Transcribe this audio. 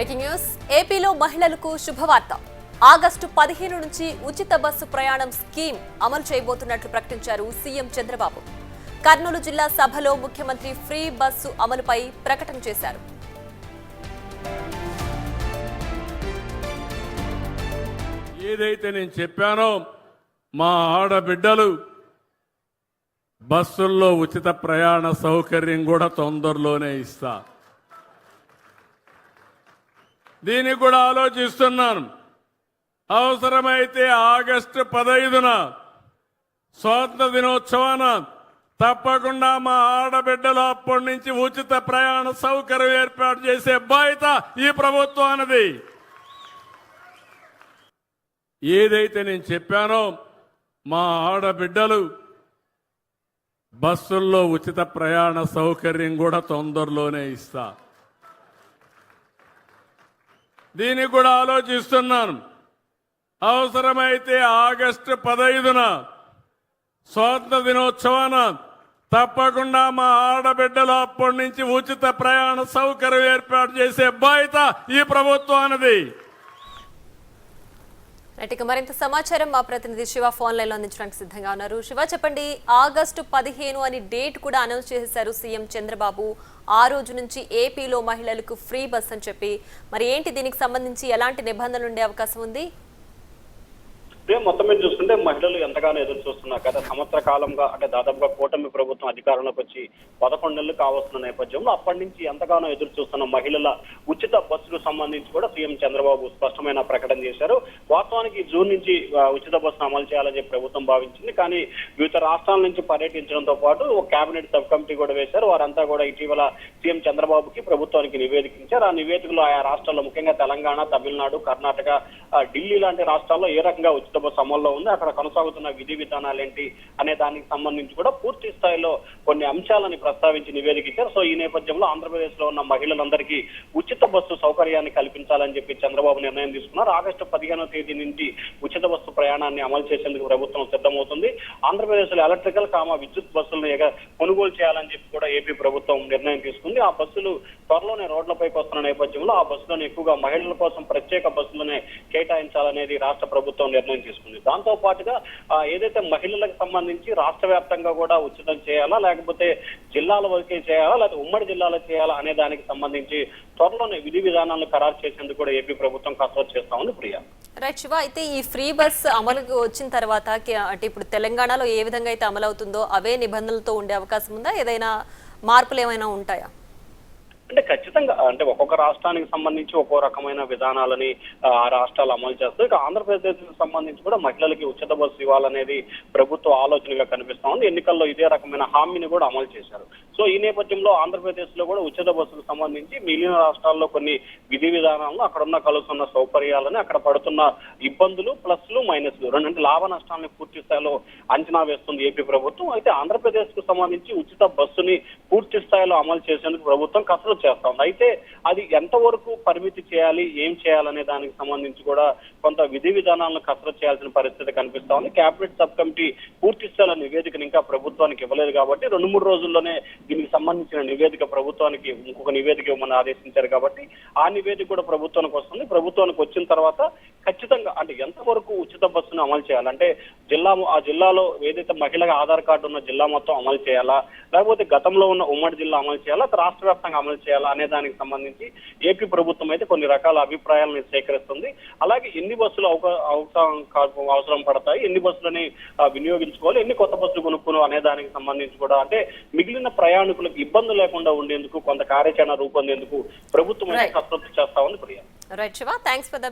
Breaking news ఏపీలో మహిళలకు శుభవార్త. ఆగస్టు 15 నుంచి ఉచిత బస్సు ప్రయాణం స్కీమ్ అమలు చేయబోతున్నట్లు ప్రకటించారు సీఎం చంద్రబాబు. కర్నూలు జిల్లా సభలో ముఖ్యమంత్రి ఫ్రీ బస్సు అమలుపై ప్రకటన చేశారు. ఏదైతే నేను చెప్పానో మా ఆడబిడ్డలు బస్సుల్లో ఉచిత ప్రయాణ సౌకర్యం కూడా తొందరలోనే ఇస్తా. దీనికి కూడా ఆలోచిస్తున్నాను. అవసరమైతే ఆగస్టు 15న స్వాతంత్ర దినోత్సవాన తప్పకుండా మా ఆడబిడ్డలు అప్పటి నుంచి ఉచిత ప్రయాణ సౌకర్యం ఏర్పాటు చేసే బాధ్యత ఈ ప్రభుత్వానిది. ఏదైతే నేను చెప్పానో మా ఆడబిడ్డలు బస్సుల్లో ఉచిత ప్రయాణ సౌకర్యం కూడా తొందరలోనే ఇస్తా. దీనికి కూడా ఆలోచిస్తున్నాను. అవసరమైతే ఆగస్టు 15న స్వాతంత్ర దినోత్సవాన తప్పకుండా మా ఆడబిడ్డలు అప్పటి నుంచి ఉచిత ప్రయాణ సౌకర్యం ఏర్పాటు చేసే బాధ్యత ఈ ప్రభుత్వానిది. ఇక మరింత సమాచారం మా ప్రతినిధి శివ ఫోన్ లైన్ లో అందించడానికి సిద్ధంగా ఉన్నారు. శివ, చెప్పండి. ఆగస్టు 15 అని డేట్ కూడా అనౌన్స్ చేశారు సీఎం చంద్రబాబు. ఆ రోజు నుంచి ఏపీలో మహిళలకు ఫ్రీ బస్ అని చెప్పి, మరి ఏంటి దీనికి సంబంధించి ఎలాంటి నిబంధనలు ఉండే అవకాశం ఉంది? మొత్తం మీద చూస్తుంటే మహిళలు ఎంతగానో ఎదురు చూస్తున్నారు. గత సంవత్సర కాలంగా అంటే దాదాపుగా కూటమి ప్రభుత్వం అధికారంలోకి వచ్చి 11 నెలలు కావస్తున్న నేపథ్యంలో అప్పటి నుంచి ఎంతగానో ఎదురు చూస్తున్న మహిళల ఉచిత బస్సుకు సంబంధించి కూడా సీఎం చంద్రబాబు స్పష్టమైన ప్రకటన చేశారు. వాస్తవానికి జూన్ నుంచి ఉచిత బస్సును అమలు చేయాలని చెప్పి ప్రభుత్వం భావించింది. కానీ వివిధ రాష్ట్రాల నుంచి పర్యటించడంతో పాటు ఒక కేబినెట్ సబ్ కమిటీ కూడా వేశారు. వారంతా కూడా ఇటీవల సీఎం చంద్రబాబుకి ప్రభుత్వానికి నివేదించారు. ఆ నివేదికలో ఆయా రాష్ట్రాల్లో ముఖ్యంగా తెలంగాణ, తమిళనాడు, కర్ణాటక, ఢిల్లీ లాంటి రాష్ట్రాల్లో ఏ రకంగా ఉచిత బస్సు అమల్లో ఉంది, అక్కడ కొనసాగుతున్న విధి విధానాలు ఏంటి అనే దానికి సంబంధించి కూడా పూర్తి స్థాయిలో కొన్ని అంశాలని ప్రస్తావించి నివేదిక ఇచ్చారు. సో ఈ నేపథ్యంలో ఆంధ్రప్రదేశ్ లో ఉన్న మహిళలందరికీ ఉచిత బస్సు సౌకర్యాన్ని కల్పించాలని చెప్పి చంద్రబాబు నిర్ణయం తీసుకున్నారు. ఆగస్టు 15వ తేదీ నుంచి ఉచిత బస్సు ప్రయాణాన్ని అమలు చేసేందుకు ప్రభుత్వం సిద్ధమవుతుంది. ఆంధ్రప్రదేశ్ లో ఎలక్ట్రికల్ విద్యుత్ బస్సులను కొనుగోలు చేయాలని చెప్పి కూడా ఏపీ ప్రభుత్వం నిర్ణయం తీసుకుంది. ఆ బస్సులు త్వరలోనే రోడ్లపైకి వస్తున్న నేపథ్యంలో ఆ బస్సులను ఎక్కువగా మహిళల కోసం ప్రత్యేక బస్సులనే కేటాయించాలనేది రాష్ట్ర ప్రభుత్వం నిర్ణయం తీసుకుంది. దాంతో పాటుగా ఏదైతే మహిళలకు సంబంధించి రాష్ట్ర వ్యాప్తంగా కూడా ఉచితం చేయాలా, లేకపోతే జిల్లాల వరకే చేయాలా, లేకపోతే ఉమ్మడి జిల్లాలో చేయాలా అనే దానికి సంబంధించి త్వరలోనే విధి విధానాలను ఖరారు చేసేందుకు కూడా ఏపీ ప్రభుత్వం కసరత్తు చేస్తా ఉంది. ప్రియా, రైట్ శివ, అయితే ఈ ఫ్రీ బస్ అమలుకు వచ్చిన తర్వాత అంటే ఇప్పుడు తెలంగాణలో ఏ విధంగా అయితే అమలు అవుతుందో అవే నిబంధనలతో ఉండే అవకాశం ఉందా? ఏదైనా మార్పులు ఏమైనా ఉంటాయా? అంటే ఖచ్చితంగా అంటే ఒక్కొక్క రాష్ట్రానికి సంబంధించి ఒక్కో రకమైన విధానాలని ఆ రాష్ట్రాలు అమలు చేస్తాయి. ఇక ఆంధ్రప్రదేశ్ సంబంధించి కూడా మహిళలకి ఉచిత బస్సు ఇవ్వాలనేది ప్రభుత్వ ఆలోచనగా కనిపిస్తా ఉంది. ఎన్నికల్లో ఇదే రకమైన హామీని కూడా అమలు చేశారు. సో ఈ నేపథ్యంలో ఆంధ్రప్రదేశ్ లో కూడా ఉచిత బస్సుకు సంబంధించి మిగిలిన రాష్ట్రాల్లో కొన్ని విధి విధానాలను, అక్కడున్న కలుస్తున్న సౌకర్యాలని, అక్కడ పడుతున్న ఇబ్బందులు, ప్లస్లు మైనస్లు రెండంటే లాభ నష్టాలని పూర్తి స్థాయిలో అంచనా వేస్తుంది ఏపీ ప్రభుత్వం. అయితే ఆంధ్రప్రదేశ్ కు సంబంధించి ఉచిత బస్సుని పూర్తి స్థాయిలో అమలు చేసేందుకు ప్రభుత్వం కసరత్తు చేస్తా ఉంది. అయితే అది ఎంతవరకు పరిమితి చేయాలి, ఏం చేయాలనే దానికి సంబంధించి కూడా కొంత విధి విధానాలను కసరత్తు చేయాల్సిన పరిస్థితి కనిపిస్తా ఉంది. కేబినెట్ సబ్ కమిటీ పూర్తి స్థాయిలో నివేదికను ఇంకా ప్రభుత్వానికి ఇవ్వలేదు కాబట్టి 2-3 రోజుల్లోనే దీనికి సంబంధించిన నివేదిక ప్రభుత్వానికి ఇంకొక నివేదిక ఇవ్వమని ఆదేశించారు. కాబట్టి ఆ నివేదిక కూడా ప్రభుత్వానికి వస్తుంది. ప్రభుత్వానికి వచ్చిన తర్వాత ఖచ్చితంగా అంటే ఎంతవరకు ఉచిత బస్సును అమలు చేయాలంటే ఆ జిల్లాలో ఏదైతే మహిళగా ఆధార్ కార్డు ఉన్న జిల్లా మొత్తం అమలు చేయాలా, లేకపోతే గతంలో ఉన్న ఉమ్మడి జిల్లా అమలు చేయాలా, రాష్ట్ర వ్యాప్తంగా అమలు చేయాలా అనే దానికి సంబంధించి ఏపీ ప్రభుత్వం అయితే కొన్ని రకాల అభిప్రాయాలను సేకరిస్తుంది. అలాగే ఎన్ని బస్సులు అవసరం పడతాయి, ఎన్ని బస్సులని వినియోగించుకోవాలి, ఎన్ని కొత్త బస్సులు కొనుక్కోను అనే దానికి సంబంధించి కూడా అంటే మిగిలిన ప్రయాణికులకు ఇబ్బంది లేకుండా ఉండేందుకు కొంత కార్యాచరణ రూపొందేందుకు ప్రభుత్వం అయితే కసరత్తు చేస్తా ఉంది. Priya, right Shiva, thanks for the